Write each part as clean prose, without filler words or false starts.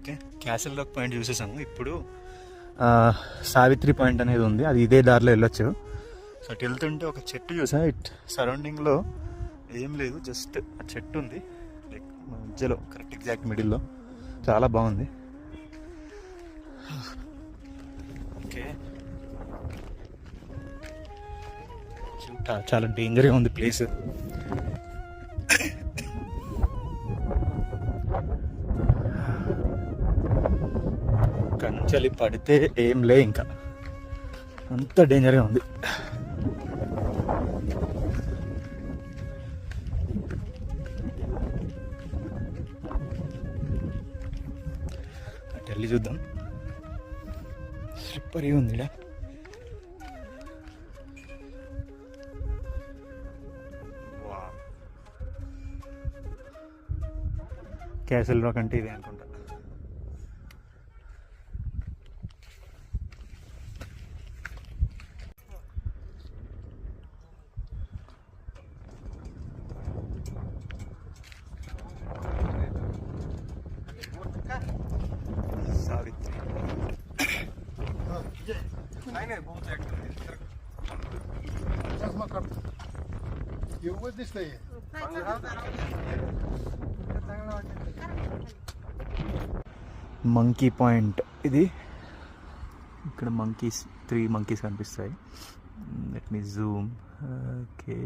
Okay, castle rock point చూసేసాము. ఇప్పుడు Savitri point అనేది ఉంది, అది ఇదే దారిలో వెళ్ళొచ్చు. సో అటు వెళ్తుంటే ఒక చెట్టు చూసా, ఇట్ సరౌండింగ్లో ఏం లేదు, జస్ట్ ఆ చెట్టు ఉంది లైక్ మధ్యలో, కరెక్ట్ ఎగ్జాక్ట్ మిడిల్లో. చాలా బాగుంది. ఓకే, చాలా డేంజర్గా ఉంది ప్లేస్. కంచెలి పడితే ఏం లే, ఇంకా అంత డేంజర్గా ఉంది. అటు వెళ్ళి చూద్దాం. స్లిప్పరీ ఉంది ఇలా. క్యాసిల్ రాక్ అంటే ఇదే అనుకుంటా. సావిత్రి మంకీ పాయింట్ ఇది. ఇక్కడ మంకీస్, 3 మంకీస్ కనిపిస్తాయి. Let me zoom. ఓకే,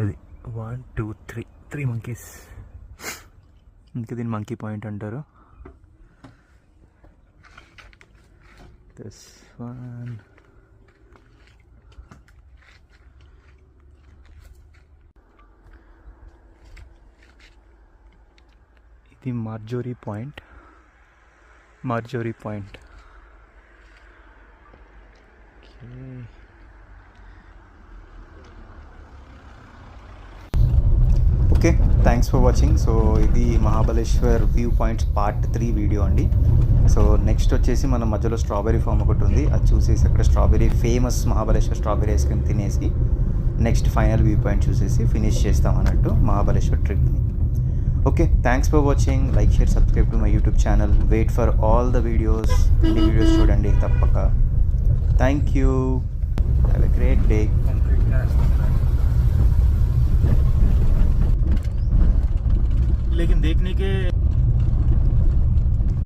ఇది 1 2 3 మంకీస్. ఇంకా దీన్ని మంకీ పాయింట్ అంటారు. This one. ఇది Marjorie point. Okay, thanks for watching. So ఇది Mahabaleshwar view points part 3 video అండి. సో నెక్స్ట్ వచ్చేసి మనం మధ్యలో స్ట్రాబెరీ ఫామ్ ఒకటి ఉంది, అది చూసేసి అక్కడ strawberry famous Mahabaleshwar strawberry ice cream తినేసి నెక్స్ట్ ఫైనల్ వ్యూ పాయింట్ చూసేసి ఫినిష్ చేస్తాం అన్నట్టు మహాబలేశ్వర్ ట్రిప్ని. Okay, thanks for watching. Like, share, subscribe to my YouTube channel. Wait for all the videos. అన్ని వీడియోస్ చూడండి తప్పక. Thank you. Have a great day. लेकिन देखने के